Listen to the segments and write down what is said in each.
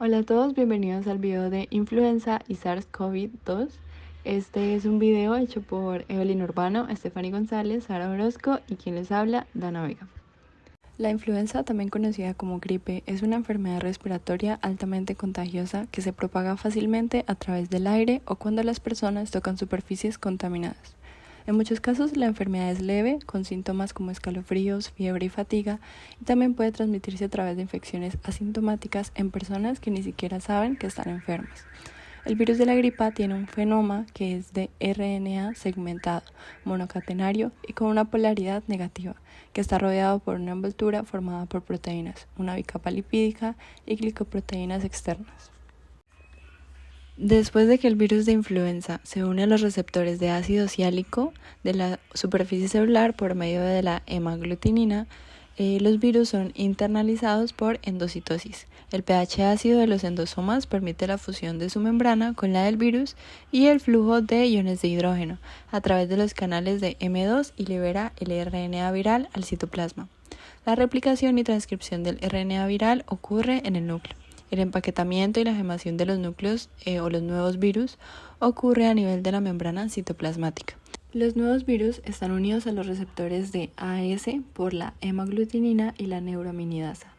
Hola a todos, bienvenidos al video de influenza y SARS-CoV-2. Este es un video hecho por Evelyn Urbano, Stephanie González, Sara Orozco y quien les habla, Dana Vega. La influenza, también conocida como gripe, es una enfermedad respiratoria altamente contagiosa que se propaga fácilmente a través del aire o cuando las personas tocan superficies contaminadas. En muchos casos la enfermedad es leve, con síntomas como escalofríos, fiebre y fatiga, y también puede transmitirse a través de infecciones asintomáticas en personas que ni siquiera saben que están enfermas. El virus de la gripa tiene un fenoma que es de RNA segmentado, monocatenario y con una polaridad negativa, que está rodeado por una envoltura formada por proteínas, una bicapa lipídica y glicoproteínas externas. Después de que el virus de influenza se une a los receptores de ácido ciálico de la superficie celular por medio de la hemaglutinina, los virus son internalizados por endocitosis. El pH ácido de los endosomas permite la fusión de su membrana con la del virus y el flujo de iones de hidrógeno a través de los canales de M2 y libera el RNA viral al citoplasma. La replicación y transcripción del RNA viral ocurre en el núcleo. El empaquetamiento y la gemación de los núcleos o los nuevos virus ocurre a nivel de la membrana citoplasmática. Los nuevos virus están unidos a los receptores de AS por la hemaglutinina y la neuraminidasa.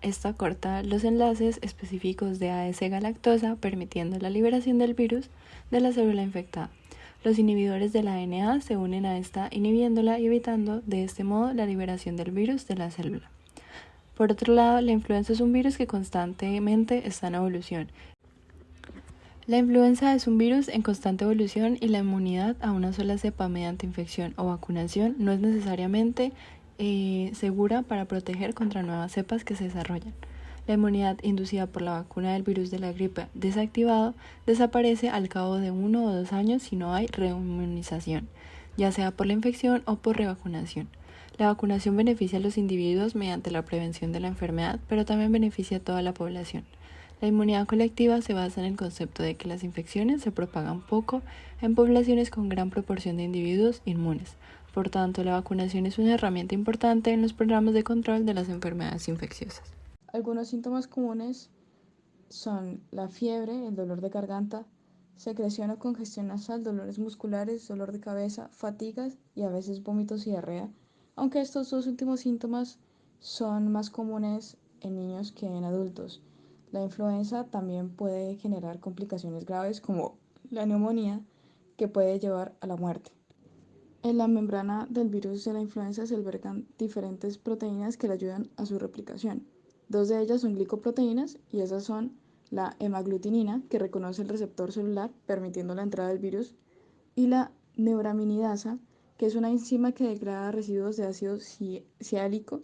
Esta corta los enlaces específicos de AS galactosa, permitiendo la liberación del virus de la célula infectada. Los inhibidores de la NA se unen a esta inhibiéndola y evitando de este modo la liberación del virus de la célula. Por otro lado, la influenza es un virus que constantemente está en evolución. La influenza es un virus en constante evolución y la inmunidad a una sola cepa mediante infección o vacunación no es necesariamente segura para proteger contra nuevas cepas que se desarrollan. La inmunidad inducida por la vacuna del virus de la gripe desactivado desaparece al cabo de 1 o 2 años si no hay reinmunización, ya sea por la infección o por revacunación. La vacunación beneficia a los individuos mediante la prevención de la enfermedad, pero también beneficia a toda la población. La inmunidad colectiva se basa en el concepto de que las infecciones se propagan poco en poblaciones con gran proporción de individuos inmunes. Por tanto, la vacunación es una herramienta importante en los programas de control de las enfermedades infecciosas. Algunos síntomas comunes son la fiebre, el dolor de garganta, secreción o congestión nasal, dolores musculares, dolor de cabeza, fatigas y a veces vómitos y diarrea, aunque estos dos últimos síntomas son más comunes en niños que en adultos. La influenza también puede generar complicaciones graves como la neumonía, que puede llevar a la muerte. En la membrana del virus de la influenza se albergan diferentes proteínas que le ayudan a su replicación. Dos de ellas son glicoproteínas y esas son la hemaglutinina, que reconoce el receptor celular permitiendo la entrada del virus, y la neuraminidasa, que es una enzima que degrada residuos de ácido ciálico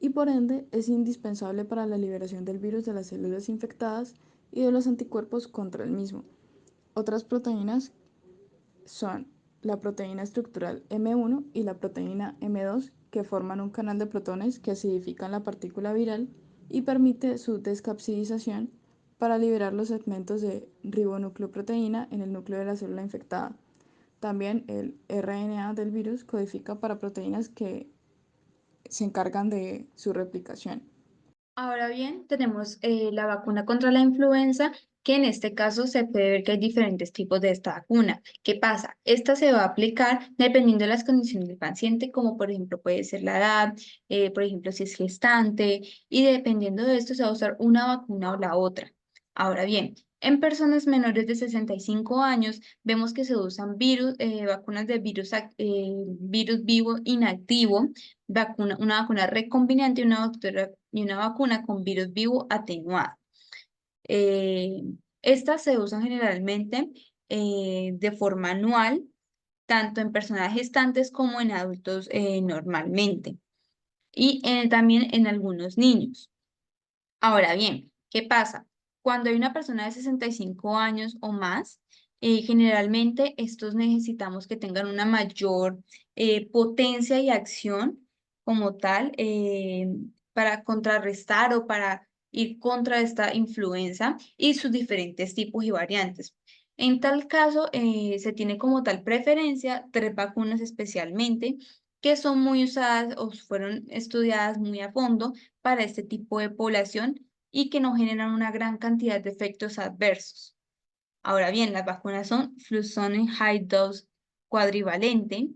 y por ende es indispensable para la liberación del virus de las células infectadas y de los anticuerpos contra el mismo. Otras proteínas son la proteína estructural M1 y la proteína M2, que forman un canal de protones que acidifican la partícula viral y permite su descapsidización para liberar los segmentos de ribonucleoproteína en el núcleo de la célula infectada. También el RNA del virus codifica para proteínas que se encargan de su replicación. Ahora bien, tenemos la vacuna contra la influenza, que en este caso se puede ver que hay diferentes tipos de esta vacuna. ¿Qué pasa? Esta se va a aplicar dependiendo de las condiciones del paciente, como por ejemplo puede ser la edad, por ejemplo si es gestante, y dependiendo de esto se va a usar una vacuna o la otra. Ahora bien, en personas menores de 65 años vemos que se usan vacunas de virus vivo inactivo, una vacuna recombinante y una vacuna con virus vivo atenuado. Eh, Estas se usan generalmente de forma anual, tanto en personas gestantes como en adultos normalmente, y también en algunos niños. Ahora bien, ¿qué pasa? Cuando hay una persona de 65 años o más, generalmente estos necesitamos que tengan una mayor potencia y acción como tal para contrarrestar o para ir contra esta influenza y sus diferentes tipos y variantes. En tal caso, se tiene como tal preferencia tres vacunas especialmente que son muy usadas o fueron estudiadas muy a fondo para este tipo de población y que no generan una gran cantidad de efectos adversos. Ahora bien, las vacunas son Fluzone High Dose cuadrivalente,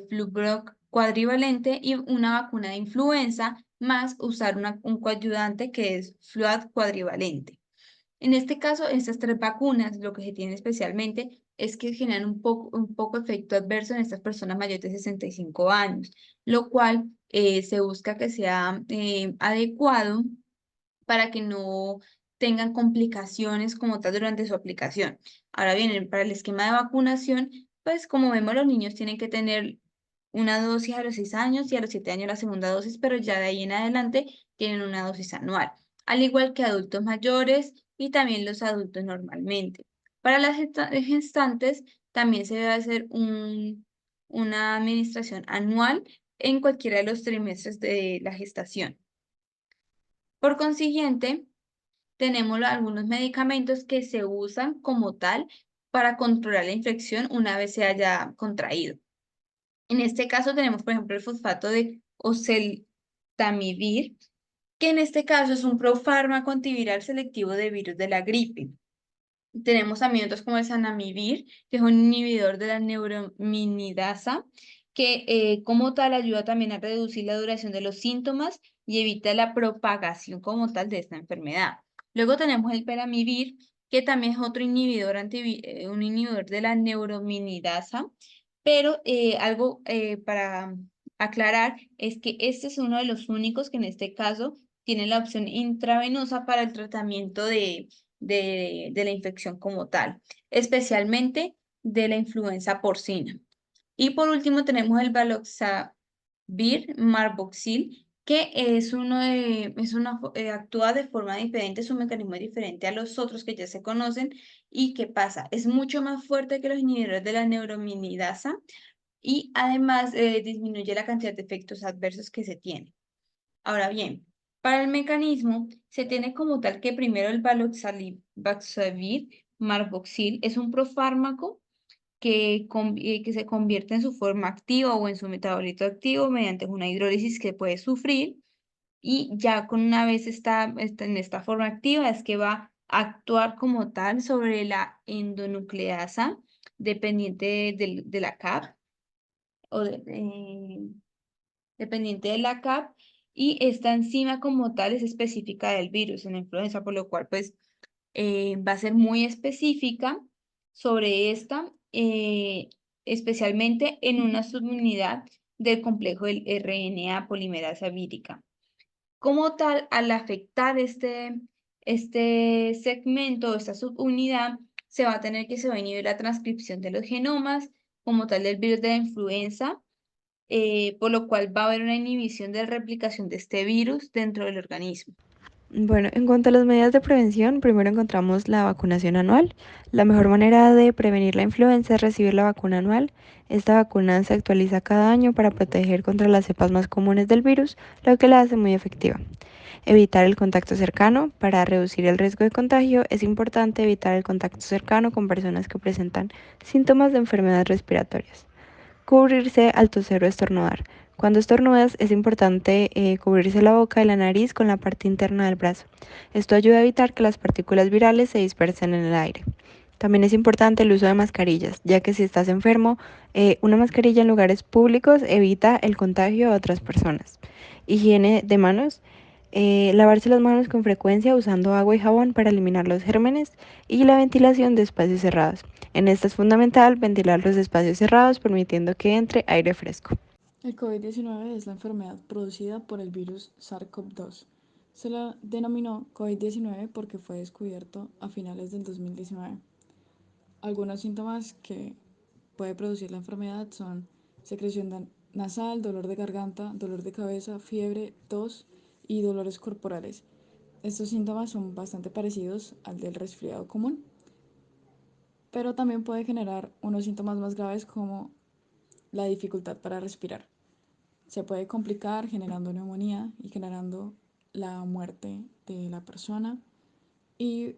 Flublok cuadrivalente y una vacuna de influenza, más usar un coadyuvante que es Fluad cuadrivalente. En este caso, estas tres vacunas, lo que se tiene especialmente es que generan un poco efecto adverso en estas personas mayores de 65 años, lo cual se busca que sea adecuado para que no tengan complicaciones como tal durante su aplicación. Ahora bien, para el esquema de vacunación, pues como vemos, los niños tienen que tener una dosis a los 6 años y a los 7 años la segunda dosis, pero ya de ahí en adelante tienen una dosis anual, al igual que adultos mayores y también los adultos normalmente. Para las gestantes también se debe hacer una administración anual en cualquiera de los trimestres de la gestación. Por consiguiente, tenemos algunos medicamentos que se usan como tal para controlar la infección una vez se haya contraído. En este caso tenemos, por ejemplo, el fosfato de oseltamivir, que en este caso es un profármaco antiviral selectivo de virus de la gripe. Tenemos también otros como el zanamivir, que es un inhibidor de la neurominidasa, que como tal ayuda también a reducir la duración de los síntomas y evita la propagación como tal de esta enfermedad. Luego tenemos el peramivir, que también es otro inhibidor, un inhibidor de la neurominidasa, pero algo para aclarar es que este es uno de los únicos que en este caso tiene la opción intravenosa para el tratamiento de la infección como tal, especialmente de la influenza porcina. Y por último tenemos el Baloxavir marboxil, que actúa de forma diferente, su mecanismo es diferente a los otros que ya se conocen. ¿Y qué pasa? Es mucho más fuerte que los inhibidores de la neurominidasa y además disminuye la cantidad de efectos adversos que se tiene. Ahora bien, para el mecanismo se tiene como tal que primero el Baloxavir marboxil es un profármaco que se convierte en su forma activa o en su metabolito activo mediante una hidrólisis que puede sufrir, y ya con una vez está en esta forma activa es que va a actuar como tal sobre la endonucleasa dependiente de la CAP o dependiente de la CAP, y esta enzima como tal es específica del virus en la influenza, por lo cual pues va a ser muy específica sobre esta, especialmente en una subunidad del complejo del RNA polimerasa vírica. Como tal, al afectar este segmento, esta subunidad, se va a inhibir la transcripción de los genomas como tal del virus de la influenza, por lo cual va a haber una inhibición de replicación de este virus dentro del organismo. Bueno, en cuanto a las medidas de prevención, primero encontramos la vacunación anual. La mejor manera de prevenir la influenza es recibir la vacuna anual. Esta vacuna se actualiza cada año para proteger contra las cepas más comunes del virus, lo que la hace muy efectiva. Evitar el contacto cercano. Para reducir el riesgo de contagio, es importante evitar el contacto cercano con personas que presentan síntomas de enfermedades respiratorias. Cubrirse al toser o estornudar. Cuando estornudas es importante cubrirse la boca y la nariz con la parte interna del brazo. Esto ayuda a evitar que las partículas virales se dispersen en el aire. También es importante el uso de mascarillas, ya que si estás enfermo, una mascarilla en lugares públicos evita el contagio a otras personas. Higiene de manos. Lavarse las manos con frecuencia usando agua y jabón para eliminar los gérmenes, y la ventilación de espacios cerrados. En esta es fundamental ventilar los espacios cerrados permitiendo que entre aire fresco. El COVID-19 es la enfermedad producida por el virus SARS-CoV-2. Se la denominó COVID-19 porque fue descubierto a finales del 2019. Algunos síntomas que puede producir la enfermedad son secreción nasal, dolor de garganta, dolor de cabeza, fiebre, tos y dolores corporales. Estos síntomas son bastante parecidos al del resfriado común, pero también puede generar unos síntomas más graves como la dificultad para respirar. Se puede complicar generando neumonía y generando la muerte de la persona, y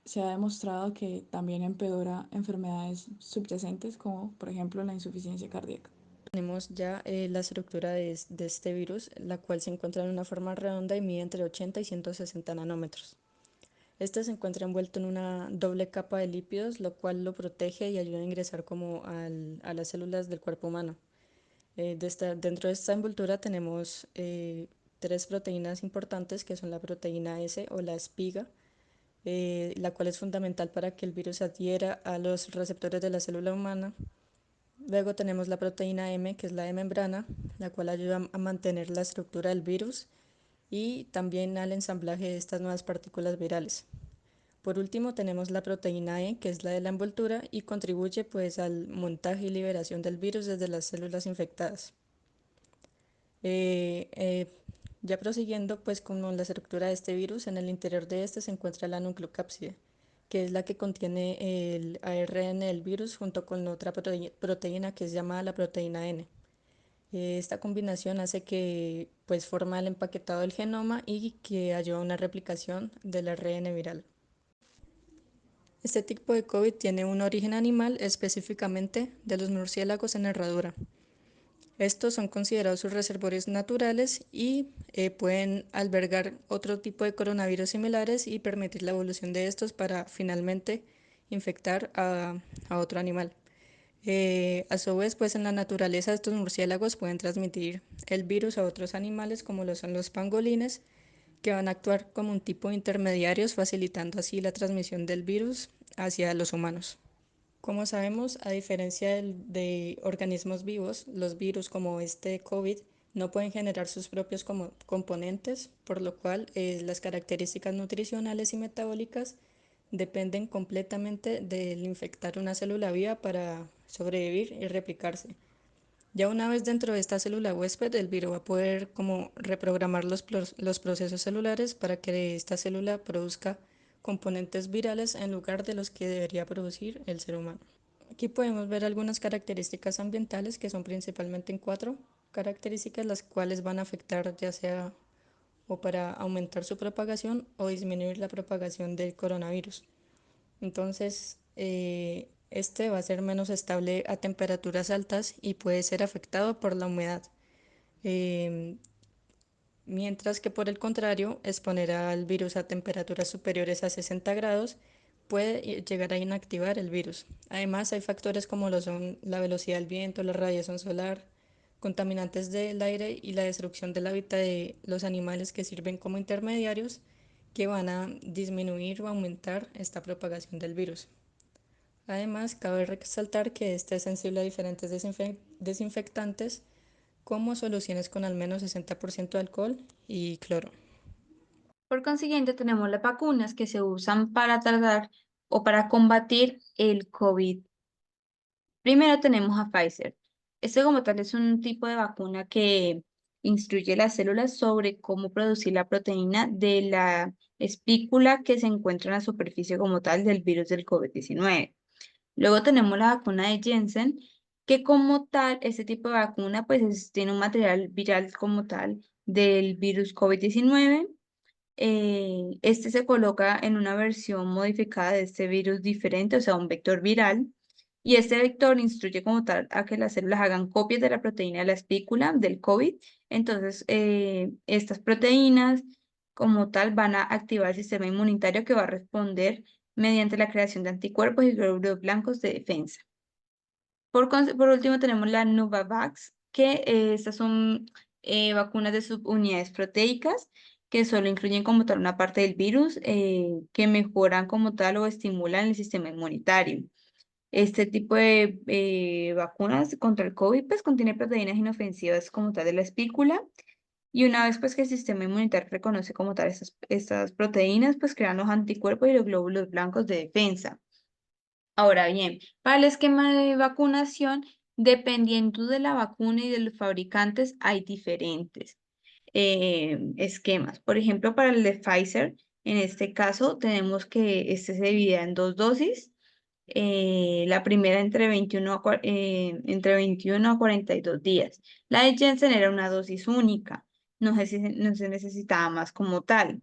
se ha demostrado que también empeora enfermedades subyacentes como por ejemplo la insuficiencia cardíaca. Tenemos ya la estructura de este virus, la cual se encuentra en una forma redonda y mide entre 80 y 160 nanómetros. Este se encuentra envuelto en una doble capa de lípidos, lo cual lo protege y ayuda a ingresar como a las células del cuerpo humano. Dentro de esta envoltura tenemos tres proteínas importantes que son la proteína S o la espiga, la cual es fundamental para que el virus adhiera a los receptores de la célula humana. Luego tenemos la proteína M, que es la de membrana, la cual ayuda a mantener la estructura del virus y también al ensamblaje de estas nuevas partículas virales. Por último tenemos la proteína E, que es la de la envoltura y contribuye pues al montaje y liberación del virus desde las células infectadas. Eh, eh, ya prosiguiendo pues con la estructura de este virus, en el interior de este se encuentra la nucleocápside, que es la que contiene el ARN del virus junto con otra proteína que es llamada la proteína N. Esta combinación hace que pues forma el empaquetado del genoma y que ayuda a una replicación del ARN viral. Este tipo de COVID tiene un origen animal, específicamente de los murciélagos en herradura. Estos son considerados sus reservorios naturales y pueden albergar otro tipo de coronavirus similares y permitir la evolución de estos para finalmente infectar a otro animal. A su vez, pues en la naturaleza estos murciélagos pueden transmitir el virus a otros animales como lo son los pangolines, que van a actuar como un tipo de intermediarios, facilitando así la transmisión del virus hacia los humanos. Como sabemos, a diferencia de organismos vivos, los virus como este COVID no pueden generar sus propios componentes, por lo cual las características nutricionales y metabólicas dependen completamente del infectar una célula viva para sobrevivir y replicarse. Ya una vez dentro de esta célula huésped, el virus va a poder como reprogramar los procesos celulares para que esta célula produzca componentes virales en lugar de los que debería producir el ser humano. Aquí podemos ver algunas características ambientales que son principalmente en cuatro características, las cuales van a afectar ya sea o para aumentar su propagación o disminuir la propagación del coronavirus. Entonces, este va a ser menos estable a temperaturas altas y puede ser afectado por la humedad. Em, Mientras que por el contrario, exponer al virus a temperaturas superiores a 60 grados puede llegar a inactivar el virus. Además, hay factores como lo son la velocidad del viento, la radiación solar, contaminantes del aire y la destrucción del hábitat de los animales que sirven como intermediarios que van a disminuir o aumentar esta propagación del virus. Además, cabe resaltar que este es sensible a diferentes desinfectantes como soluciones con al menos 60% de alcohol y cloro. Por consiguiente, tenemos las vacunas que se usan para tratar o para combatir el COVID. Primero tenemos a Pfizer. Este como tal es un tipo de vacuna que instruye las células sobre cómo producir la proteína de la espícula que se encuentra en la superficie como tal del virus del COVID-19. Luego tenemos la vacuna de Janssen, que como tal, este tipo de vacuna tiene un material viral como tal del virus COVID-19. Este se coloca en una versión modificada de este virus diferente, o sea, un vector viral. Y este vector instruye como tal a que las células hagan copias de la proteína de la espícula del COVID. Entonces, estas proteínas como tal van a activar el sistema inmunitario que va a responder mediante la creación de anticuerpos y glóbulos blancos de defensa. Por último, tenemos la Novavax, que estas son vacunas de subunidades proteicas que solo incluyen como tal una parte del virus que mejoran como tal o estimulan el sistema inmunitario. Este tipo de vacunas contra el COVID pues contiene proteínas inofensivas como tal de la espícula y una vez pues que el sistema inmunitario reconoce como tal estas proteínas pues crean los anticuerpos y los glóbulos blancos de defensa. Ahora bien, para el esquema de vacunación, dependiendo de la vacuna y de los fabricantes, hay diferentes esquemas. Por ejemplo, para el de Pfizer, en este caso, tenemos que este se divide en dos dosis. La primera entre 21 a 42 días. La de Janssen era una dosis única, no se necesitaba más como tal.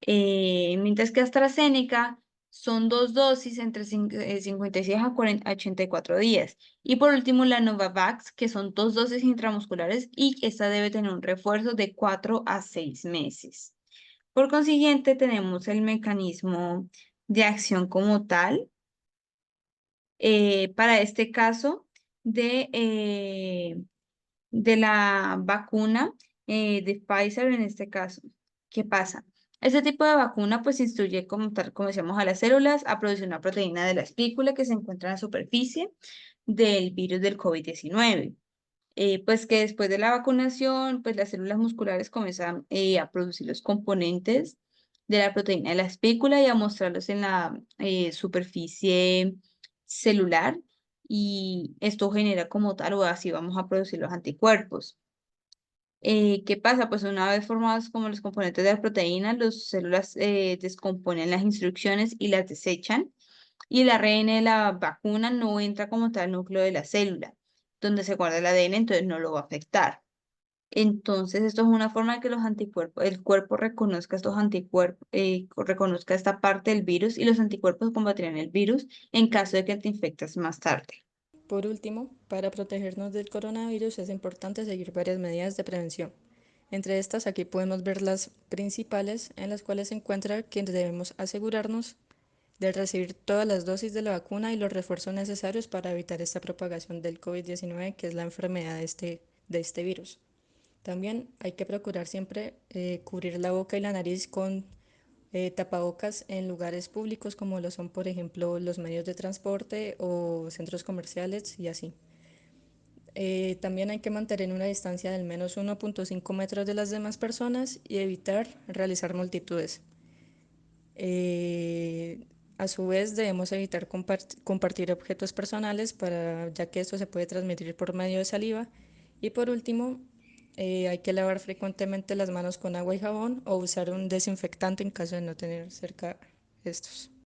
Mientras que AstraZeneca Son dos dosis entre 56 a 84 días. Y por último, la Novavax, que son dos dosis intramusculares y esta debe tener un refuerzo de 4 a 6 meses. Por consiguiente, tenemos el mecanismo de acción como tal para este caso de, eh, de la vacuna de Pfizer en este caso. ¿Qué pasa? Este tipo de vacuna pues instruye como tal, como decíamos, a las células a producir una proteína de la espícula que se encuentra en la superficie del virus del COVID-19. Pues que después de la vacunación, pues las células musculares comienzan a producir los componentes de la proteína de la espícula y a mostrarlos en la superficie celular y esto genera como tal o así vamos a producir los anticuerpos. ¿Qué pasa? Pues una vez formados como los componentes de la proteína, las células descomponen las instrucciones y las desechan y el ARN de la vacuna no entra como tal al núcleo de la célula, donde se guarda el ADN, entonces no lo va a afectar. Entonces, esto es una forma de que los anticuerpos, el cuerpo reconozca estos anticuerpos, reconozca esta parte del virus y los anticuerpos combatirán el virus en caso de que te infectes más tarde. Por último, para protegernos del coronavirus es importante seguir varias medidas de prevención. Entre estas, aquí podemos ver las principales, en las cuales se encuentra que debemos asegurarnos de recibir todas las dosis de la vacuna y los refuerzos necesarios para evitar esta propagación del COVID-19, que es la enfermedad de este virus. También hay que procurar siempre cubrir la boca y la nariz con tapabocas en lugares públicos como lo son, por ejemplo, los medios de transporte o centros comerciales y así. También hay que mantener una distancia de al menos 1.5 metros de las demás personas y evitar realizar multitudes. A su vez, debemos evitar compartir objetos personales ya que esto se puede transmitir por medio de saliva. Y por último, hay que lavar frecuentemente las manos con agua y jabón o usar un desinfectante en caso de no tener cerca estos.